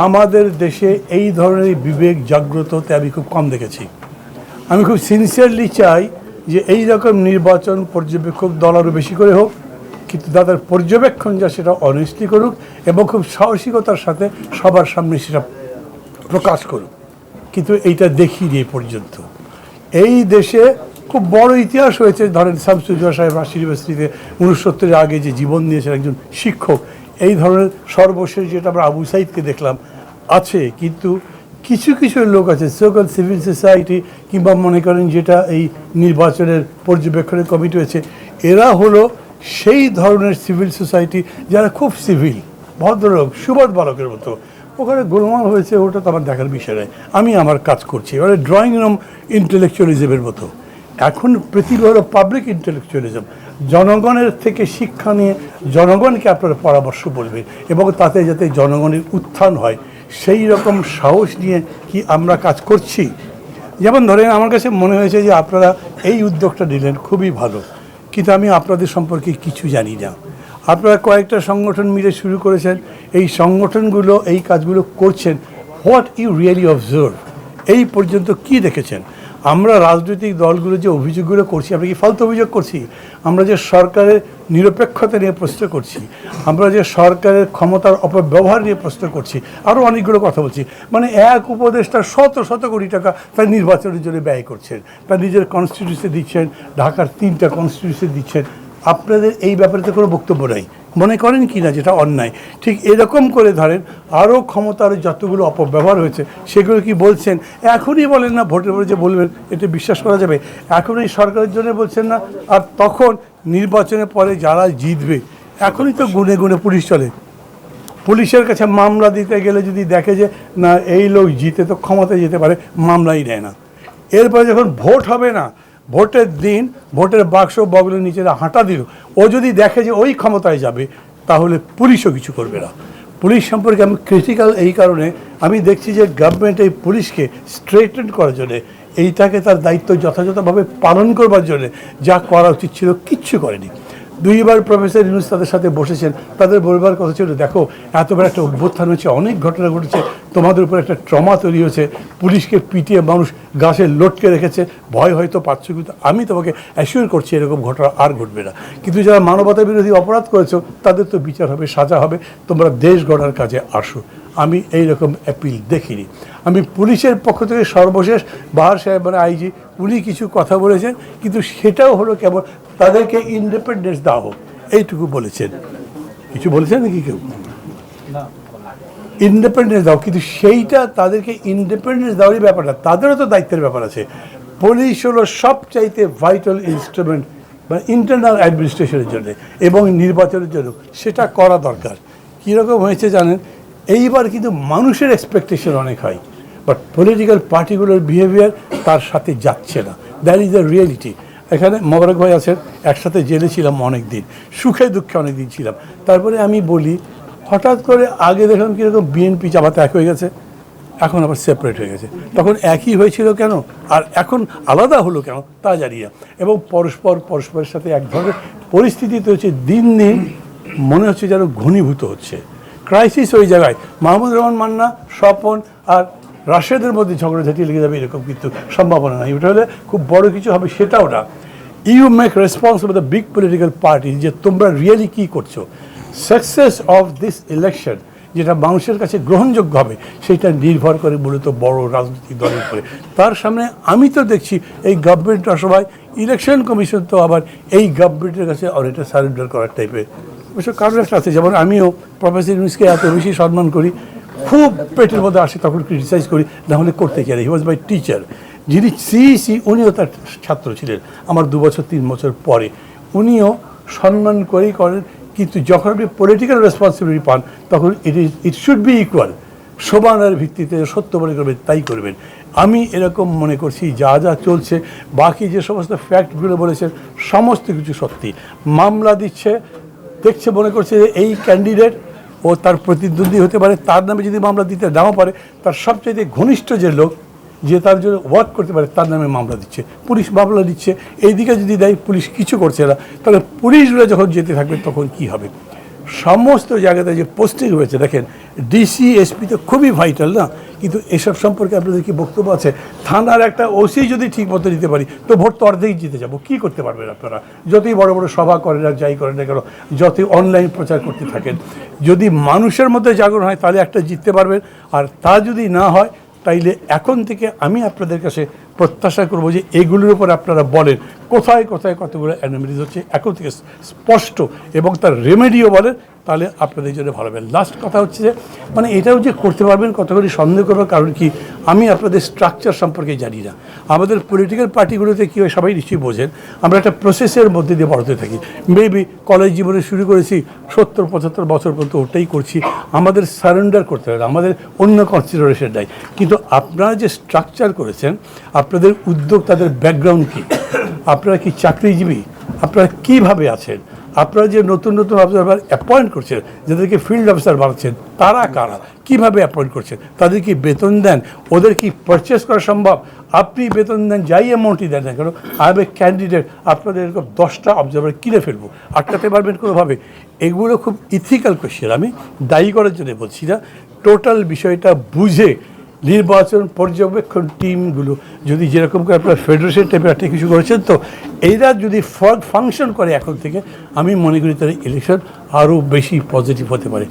আমাদের দেশে এই ধরনের বিবেক জাগ্রততে আমি খুব কম দেখেছি। আমি খুব সিনসিয়ারলি চাই যে এই রকম নির্বাচন পর্যবেক্ষক দল আরও বেশি করে হোক, কিন্তু তাদের পর্যবেক্ষণ যা সেটা অনেস্টলি করুক এবং খুব সাহসিকতার সাথে সবার সামনে সেটা প্রকাশ করুক। কিন্তু এইটা দেখিনি এই পর্যন্ত। এই দেশে খুব বড় ইতিহাস হয়েছে, ধরেন শামসুজ্জোহা সাহেব রাজশাহী ইউনিভার্সিটিতে 69-এর আগে যে জীবন দিয়েছেন একজন শিক্ষক, এই ধরনের সর্বশেষ যেটা আমরা আবু সাইদকে দেখলাম আছে। কিন্তু কিছু কিছু লোক আছে সোকল সিভিল সোসাইটি কিংবা মনে করেন যেটা এই নির্বাচনের পর্যবেক্ষণের কমিটি হয়েছে, এরা হলো সেই ধরনের সিভিল সোসাইটি যারা খুব সিভিল ভদ্রলোক সুবোধ বালকের মতো। ওখানে গোলমাল হয়েছে ওটা তো আমার দেখার বিষয় নয়, আমি আমার কাজ করছি। এবারে ড্রয়িং রুম ইন্টেলেকচুয়ালিজমের মতো। এখন পৃথিবী হলো পাবলিক ইন্টেলেকচুয়ালিজম, জনগণের থেকে শিক্ষা নিয়ে জনগণকে আপনারা পরামর্শ বলবেন এবং তাতে যাতে জনগণের উত্থান হয় সেই রকম সাহস নিয়ে কি আমরা কাজ করছি? যেমন ধরেন আমার কাছে মনে হয়েছে যে আপনারা এই উদ্যোগটা নিলেন খুবই ভালো, কিন্তু আমি আপনাদের সম্পর্কে কিছু জানি না। আপনারা কয়েকটা সংগঠন মিলে শুরু করেছেন, এই সংগঠনগুলো এই কাজগুলো করছেন। হোয়াট ইউ রিয়েলি অবজার্ভ, এই পর্যন্ত কি দেখেছেন? আমরা রাজনৈতিক দলগুলো যে অভিযোগগুলো করছি, আমরা কি ফালতু অভিযোগ করছি? আমরা যে সরকারের নিরপেক্ষতা নিয়ে প্রশ্ন করছি, আমরা যে সরকারের ক্ষমতার অপব্যবহার নিয়ে প্রশ্ন করছি, আরও অনেকগুলো কথা বলছি। মানে এক উপদেষ্টা শত শত কোটি টাকা তার নির্বাচনের জন্য ব্যয় করছেন, তার নিজের কনস্টিটিউন্সি দিচ্ছেন, ঢাকার 3টা কনস্টিটিউন্সি দিচ্ছেন। আপনাদের এই ব্যাপারে তো কোনো বক্তব্য নাই, মনে করেন কি না যেটা অন্যায়? ঠিক এরকম করে ধরেন আরও ক্ষমতার যতগুলো অপব্যবহার হয়েছে সেগুলো কি বলছেন? এখনই বলেন না ভোটের পরে যে বলবেন, এটা বিশ্বাস করা যাবে? এখন এই সরকারের জন্য বলছেন না, আর তখন নির্বাচনের পরে যারা জিতবে, এখনই তো গুনে গুনে পুলিশ চলে। পুলিশের কাছে মামলা দিতে গেলে যদি দেখে যে না এই লোক জিতে তো ক্ষমতায় যেতে পারে, মামলাই নেয় না। এরপরে যখন ভোট হবে না, ভোটের দিন ভোটের বাক্স বগলের নিচে হাঁটা দিল, ও যদি দেখে যে ওই ক্ষমতায় যাবে, তাহলে পুলিশও কিছু করবে না। পুলিশ সম্পর্কে আমি ক্রিটিক্যাল এই কারণে, আমি দেখছি যে গভর্নমেন্ট এই পুলিশকে স্ট্রেটেন করার জন্যে, এইটাকে তার দায়িত্ব যথাযথভাবে পালন করবার জন্যে যা করা উচিত ছিল কিচ্ছু করেনি। 2বার প্রফেসর ইউনূস তাদের সাথে বসেছেন, তাদের বলবার কথা ছিল দেখো এত বড় একটা অভ্যুত্থান হয়েছে, অনেক ঘটনা ঘটেছে, তোমাদের উপর একটা ট্রমা তৈরি হয়েছে, পুলিশকে পিটিয়ে মানুষ গাছে লটকে রেখেছে, ভয় হয়তো পাচ্ছ, কিন্তু আমি তোমাকে অ্যাসিওর করছি এরকম ঘটনা আর ঘটবে না। কিন্তু যারা মানবতা বিরোধী অপরাধ করেছো তাদের তো বিচার হবে, সাজা হবে, তোমরা দেশ গড়ার কাজে আসো। আমি এই রকম অ্যাপিল দেখিনি। আমি পুলিশের পক্ষ থেকে সর্বশেষ বাহার সাহেব মানে আইজি, উনি কিছু কথা বলেছেন, কিন্তু সেটাও হলো কেবল তাদেরকে ইন্ডিপেন্ডেন্স দেওয়া হোক এইটুকু বলেছেন। কিছু বলেছেন নাকি কেউ? ইন্ডিপেন্ডেন্স দাও, কিন্তু সেইটা তাদেরকে ইন্ডিপেন্ডেন্স দেওয়ারই ব্যাপারটা, তাদেরও তো দায়িত্বের ব্যাপার আছে। পুলিশ হলো সবচাইতে ভাইটাল ইনস্ট্রুমেন্ট বা ইন্টারনাল অ্যাডমিনিস্ট্রেশনের জন্য এবং নির্বাচনের জন্য, সেটা করা দরকার। কীরকম হয়েছে জানেন, এইবার কিন্তু মানুষের এক্সপেকটেশন অনেক হয়, বাট পলিটিক্যাল পার্টিগুলোর বিহেভিয়ার তার সাথে যাচ্ছে না। That is the reality. এখানে মোবারক ভাই আছেন, একসাথে জেলে ছিলাম অনেক দিন, সুখে দুঃখে অনেক দিন ছিলাম। তারপরে আমি বলি হঠাৎ করে আগে দেখলাম কীরকম বিএনপি জামাত এক হয়ে গেছে, এখন আবার সেপারেট হয়ে গেছে। তখন একই হয়েছিল কেন আর এখন আলাদা হলো কেন তা জানি না। এবং পরস্পরের সাথে এক ধরনের পরিস্থিতিতে হচ্ছে দিন দিন মনে হচ্ছে যেন ঘনীভূত হচ্ছে, ক্রাইসিস ওই জায়গায়। মাহমুদুর রহমান মান্না, স্বপন আর রাশেদের মধ্যে ঝগড়াঝাটি লেগে যাবে এরকম কিন্তু সম্ভাবনা নাই। ওটা হলে খুব বড় কিছু হবে সেটাও না। You make responsible the big political party, যে তোমরা রিয়েলি কী করছো। সাকসেস অফ দিস ইলেকশন যেটা মানুষের কাছে গ্রহণযোগ্য হবে সেটা নির্ভর করে মূলত বড় রাজনৈতিক দলের উপরে। তার সামনে আমি তো দেখছি এই গভর্নমেন্ট সবাই, ইলেকশন কমিশন তো আবার এই গভর্নমেন্টের কাছে অনেকটা সারেন্ডার করার টাইপের অবশ্য কারণ একটা আছে। যেমন আমিও প্রফেসর ইউনূসকে এত বেশি সম্মান করি, খুব পেটের মধ্যে আসে তখন ক্রিটিসাইজ করি, নাহলে করতে চাই। হি ওয়াজ মাই টিচার। যিনি সিইসি উনিও তার ছাত্র ছিলেন আমার 2 বছর 3 বছর পরে, উনিও সম্মান করেই করেন। কিন্তু যখন আপনি পলিটিক্যাল রেসপন্সিবিলিটি পান তখন ইট শুড বি ইকুয়াল, সমানের ভিত্তিতে সত্য মনে করবেন তাই করবেন। আমি এরকম মনে করছি যা যা চলছে, বাকি যে সমস্ত ফ্যাক্টগুলো বলেছেন সমস্ত কিছু সত্যি। মামলা দিচ্ছে, দেখছে, মনে করছে যে এই ক্যান্ডিডেট ও তার প্রতিদ্বন্দ্বী হতে পারে, তার নামে যদি মামলা দিতে নাও পারে, তার সবচেয়ে ঘনিষ্ঠ যে লোক যে তার জন্য ওয়ার্ক করতে পারে তার নামে মামলা দিচ্ছে, পুলিশ মামলা দিচ্ছে। এই দিকে যদি দেয় পুলিশ কিছু করছে না, তাহলে পুলিশরা যখন যেতে থাকবে তখন কি হবে? সমস্ত জায়গাতে যে পোস্টিং হয়েছে দেখেন, ডিসি এসপি তো খুবই ভাইটাল না, কিন্তু এসব সম্পর্কে আপনাদের কি বক্তব্য আছে? থানার একটা ওসি যদি ঠিক মতো দিতে পারি তো ভোট তো অর্ধেক জিতে যাব। কী করতে পারবেন আপনারা? যতই বড় বড় সভা করেন আর যাই করেন না কেন, যতই অনলাইন প্রচার করতে থাকেন, যদি মানুষের মধ্যে জাগরণ হয় তাহলে একটা জিততে পারবেন। আর তা যদি না হয় তাইলে এখন থেকে আমি আপনাদের কাছে প্রত্যাশা করব যে এগুলোর উপর আপনারা বলেন কোথায় কোথায় কতগুলো অ্যানোমালিজ হচ্ছে, এখন থেকে স্পষ্ট এবং তার রেমেডিও বলেন, তাহলে আপনাদের জন্য ভালো হবে। লাস্ট কথা হচ্ছে যে মানে এটাও যে করতে পারবেন কতগুলি সন্দেহ করবার কারণ কি, আমি আপনাদের স্ট্রাকচার সম্পর্কে জানি না। আমাদের পলিটিক্যাল পার্টিগুলোতে কী হয় সবাই নিশ্চয়ই বোঝেন, আমরা একটা প্রসেসের মধ্যে দিয়ে বড়তে থাকি। মেবি কলেজ জীবনে শুরু করেছি 70-75 বছর পর্যন্ত ওটাই করছি, আমাদের সারেন্ডার করতে হবে, আমাদের অন্য কনসিডারেশন নাই। কিন্তু আপনারা যে স্ট্রাকচার করেছেন, আপনাদের উদ্যোগ, তাদের ব্যাকগ্রাউন্ড কী, আপনারা কি চাকরিজীবী, আপনারা কীভাবে আছেন, আপনারা যে নতুন নতুন অবজারভার অ্যাপয়েন্ট করছেন, যাদেরকে ফিল্ড অফিসার বানাচ্ছেন, তারা কারা, কীভাবে অ্যাপয়েন্ট করছেন, তাদের কি বেতন দেন, ওদের কি পারচেস করা সম্ভব? আপনি বেতন দেন যাই অ্যামাউন্টই দেন না কেন, আই এ ক্যান্ডিডেট, আপনাদের এরকম 10টা অবজারভার কিনে ফেলবো, আটকাতে পারবেন কোনোভাবে? এগুলো খুব ইথিক্যাল কোয়েশ্চেন, আমি দায়ী করার জন্য বলছি না। টোটাল বিষয়টা বুঝে নির্বাচন পর্যবেক্ষণ টিমগুলো যদি যেরকম করে আপনার ফেডারেশন টাইপের একটা কিছু করেছেন, তো এইরা যদি ফাংশন করে এখন থেকে, আমি মনে করি তার ইলেকশন আরও বেশি পজিটিভ হতে পারে।